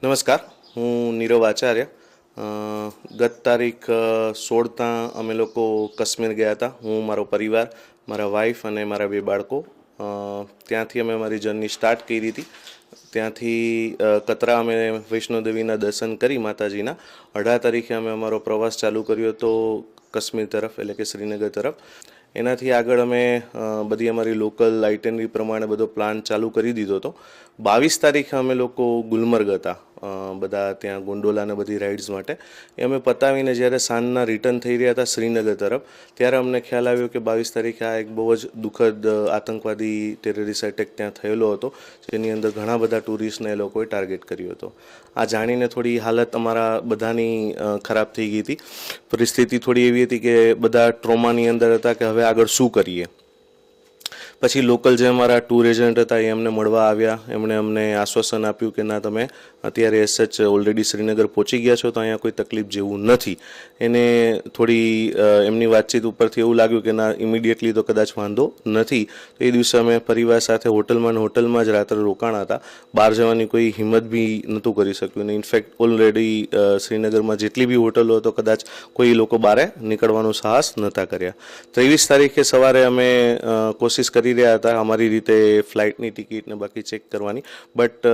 નમસ્કાર, હું નીરવ આચાર્ય. ગત તારીખ 16 અમે લોકો કાશ્મીર ગયા હતા. હું, મારો પરિવાર, મારા વાઈફ અને મારા 2 બાળકો. ત્યાંથી અમે અમારી જર્ની સ્ટાર્ટ કરી હતી. ત્યાંથી કતરા અમે વૈષ્ણોદેવીના દર્શન કરી માતાજીના. 18 તારીખે અમે અમારો પ્રવાસ ચાલુ કર્યો હતો કાશ્મીર તરફ, એટલે કે શ્રીનગર તરફ. એનાથી આગળ અમે બધી અમારી લોકલ આઇટનરી પ્રમાણે બધો પ્લાન ચાલુ કરી દીધો હતો. 22 તારીખે અમે લોકો ગુલમર્ગ હતા, બધા ત્યાં ગોંડોલાને બધી રાઇડ્સ માટે. એ અમે પતાવીને જ્યારે સાંજના રિટર્ન થઈ રહ્યા હતા શ્રીનગર તરફ, ત્યારે અમને ખ્યાલ આવ્યો કે 22 તારીખે આ એક બહુ જ દુઃખદ આતંકવાદી ટેરરિસ્ટ એટેક ત્યાં થયેલો હતો, જેની અંદર ઘણા બધા ટુરિસ્ટને એ લોકોએ ટાર્ગેટ કર્યો હતો. આ જાણીને થોડી હાલત અમારા બધાની ખરાબ થઈ ગઈ હતી. પરિસ્થિતિ થોડી એવી હતી કે બધા ટ્રોમાની અંદર હતા કે હવે આગળ શું કરીએ. પછી લોકલ જે અમારા ટૂર એજન્ટ હતા એ અમને મળવા આવ્યા. એમણે અમને આશ્વાસન આપ્યું કે ના, તમે અત્યારે એઝ સચ ઓલરેડી શ્રીનગર પહોંચી ગયા છો તો અહીંયા કોઈ તકલીફ જેવું નથી. એને થોડી એમની વાતચીત ઉપરથી એવું લાગ્યું કે ના, ઇમિડિયેટલી તો કદાચ વાંધો નથી. તો એ દિવસે અમે પરિવાર સાથે હોટલમાં જ રાત્રે રોકાણા હતા. બહાર જવાની કોઈ હિંમત બી નહોતું કરી શક્યું. ને ઇનફેક્ટ ઓલરેડી શ્રીનગરમાં જેટલી બી હોટલો હતો, કદાચ કોઈ લોકો બહાર નીકળવાનું સાહસ નહોતા કર્યા. 23 તારીખે સવારે અમે કોશિશ કરી રહ્યા હતા અમારી રીતે ફ્લાઇટની ટિકિટ ને બાકી ચેક કરવાની. બટ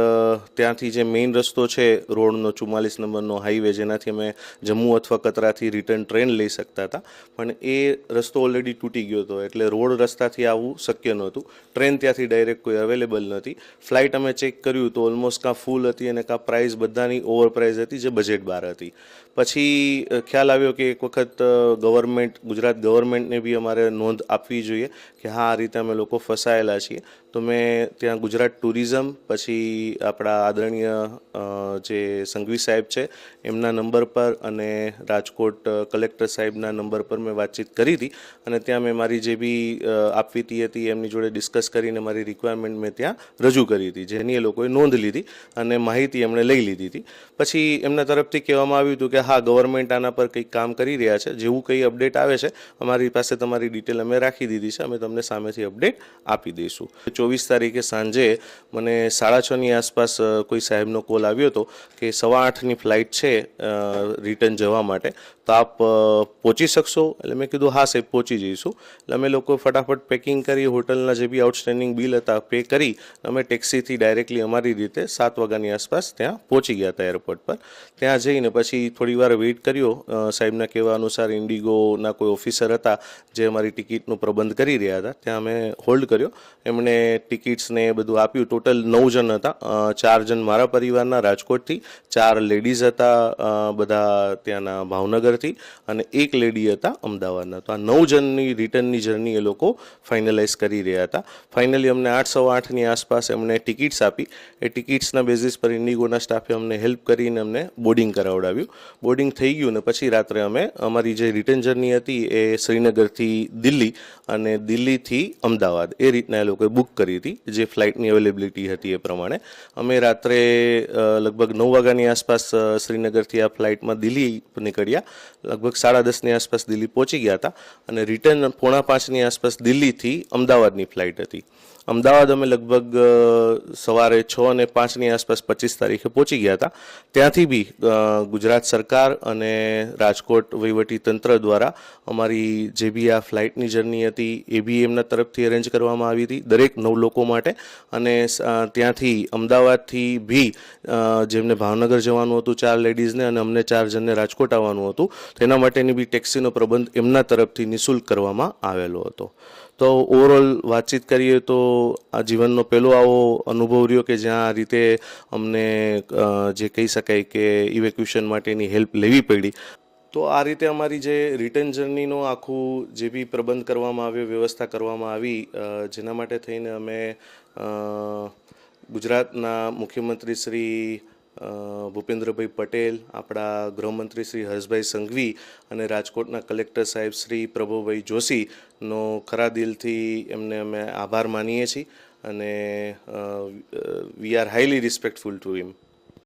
ત્યાંથી જે મેઇન રસ્તો છે રોડનો 44 નંબરનો હાઈવે, જેનાથી અમે જમ્મુ અથવા કતરાથી રિટર્ન ટ્રેન લઈ શકતા હતા, પણ એ રસ્તો ઓલરેડી તૂટી ગયો હતો. એટલે રોડ રસ્તાથી આવવું શક્ય નહોતું. ટ્રેન ત્યાંથી ડાયરેક્ટ કોઈ અવેલેબલ નહોતી. ફ્લાઇટ અમે ચેક કર્યું તો ઓલમોસ્ટ કાં ફૂલ હતી અને કાં પ્રાઇસ બધાની ઓવર પ્રાઇસ હતી, જે બજેટ બહાર હતી. પછી ખ્યાલ આવ્યો કે એક વખત ગુજરાત ગવર્મેન્ટને બી અમારે નોંધ આપવી જોઈએ કે હા, આ રીતે અમે લોકો ફસાયેલા છીએ. તો મેં ત્યાં ગુજરાત ટુરિઝમ, પછી આપણા આદરણીય જે સંઘવી સાહેબ છે એમના નંબર પર અને રાજકોટ કલેક્ટર સાહેબના નંબર પર મેં વાતચીત કરી હતી. અને ત્યાં મેં મારી જે બી આપવીતી હતી એમની જોડે ડિસ્કસ કરીને મારી રિક્વાયરમેન્ટ મેં ત્યાં રજૂ કરી હતી, જેની એ લોકોએ નોંધ લીધી અને માહિતી એમણે લઈ લીધી હતી. પછી એમના તરફથી કહેવામાં આવ્યું હતું કે હા, ગવર્મેન્ટ આના પર કંઈક કામ કરી રહ્યા છે, જેવું કંઈ અપડેટ આવે છે અમારી પાસે તમારી ડિટેલ અમે રાખી દીધી છે, અમે તમને સામેથી અપડેટ આપી દઈશું. 24 તારીખે સાંજે મને 6:30ની આસપાસ કોઈ સાહેબનો કોલ આવ્યો હતો કે 8:15ની ફ્લાઇટ છે રિટર્ન જવા માટે, તો આપ પહોંચી શકશો? એટલે મેં કીધું હા સાહેબ, પહોંચી જઈશું. એટલે અમે લોકો ફટાફટ પેકિંગ કરી, હોટલના જે બી આઉટસ્ટેન્ડિંગ બિલ હતા પે કરી, અમે ટેક્સીથી ડાયરેક્ટલી અમારી રીતે 7 વાગ્યાની આસપાસ ત્યાં પહોંચી ગયા હતા એરપોર્ટ પર. ત્યાં જઈને પછી થોડી વાર વેઇટ કર્યો. સાહેબના કહેવા અનુસાર ઇન્ડિગોના કોઈ ઓફિસર હતા જે અમારી ટિકિટનો પ્રબંધ કરી રહ્યા હતા, ત્યાં અમે હોલ્ડ કર્યો. એમણે ટિકિટ્સને એ બધું આપ્યું. ટોટલ 9 જણ હતા. 4 જણ મારા પરિવારના રાજકોટથી, 4 લેડીઝ હતા બધા ત્યાંના ભાવનગરથી, અને 1 લેડી હતા અમદાવાદના. તો આ 9 જણની રિટર્નની જર્ની એ લોકો ફાઇનલાઇઝ કરી રહ્યા હતા. ફાઇનલી અમને 8:15ની આસપાસ એમણે ટિકિટ્સ આપી. એ ટિકિટ્સના બેઝિસ પર ઇન્ડિગોના સ્ટાફે અમને હેલ્પ કરીને અમને બોર્ડિંગ કરાવડાવ્યું. બોર્ડિંગ થઈ ગયું ને પછી રાત્રે અમે અમારી જે રિટર્ન જર્ની હતી એ શ્રીનગરથી દિલ્હી અને દિલ્હીથી અમદાવાદ, એ રીતના એ લોકોએ બુક કરી હતી. જે ફ્લાઇટની અવેલેબિલિટી હતી એ પ્રમાણે અમે રાત્રે લગભગ 9 વાગ્યાની આસપાસ શ્રીનગરથી આ ફ્લાઇટમાં દિલ્હી નીકળ્યા. લગભગ 10:30ની આસપાસ દિલ્હી પહોંચી ગયા હતા અને રિટર્ન 4:45ની આસપાસ દિલ્હીથી અમદાવાદની ફ્લાઇટ હતી. અમદાવાદ અમે લગભગ સવારે 6:05ની આસપાસ 25 તારીખે પહોંચી ગયા હતા. ત્યાંથી બી ગુજરાત સરકાર અને રાજકોટ વહીવટી તંત્ર દ્વારા અમારી જે બી આ ફ્લાઇટની જર્ની હતી એ બી એમના તરફથી અરેન્જ કરવામાં આવી હતી દરેક 9 લોકો માટે. અને ત્યાંથી અમદાવાદથી બી જેમને ભાવનગર જવાનું હતું 4 લેડીઝને, અને અમને 4 જણને રાજકોટ આવવાનું હતું, તો એના માટેની બી ટેક્સીનો પ્રબંધ એમના તરફથી નિઃશુલ્ક કરવામાં આવેલો હતો. તો ઓવરઓલ વાતચીત કરીએ તો આ જીવનનો પહેલો આવો અનુભવ રહ્યો કે જ્યાં આ રીતે અમને જે કહી શકાય કે ઇવેક્યુએશન માટેની હેલ્પ લેવી પડી. તો આ રીતે અમારી જે રિટર્ન જર્નીનો આખું જે બી પ્રબંધ કરવામાં આવ્યો, વ્યવસ્થા કરવામાં આવી, જેના માટે થઈને અમે ગુજરાતના મુખ્યમંત્રી શ્રી ભૂપેન્દ્રભાઈ પટેલ, આપણા ગૃહમંત્રી શ્રી હર્ષભાઈ સંઘવી અને રાજકોટના કલેક્ટર સાહેબ શ્રી પ્રભુભાઈ જોશીનો ખરા દિલથી એમને અમે આભાર માનીએ છીએ અને we are highly respectful to him.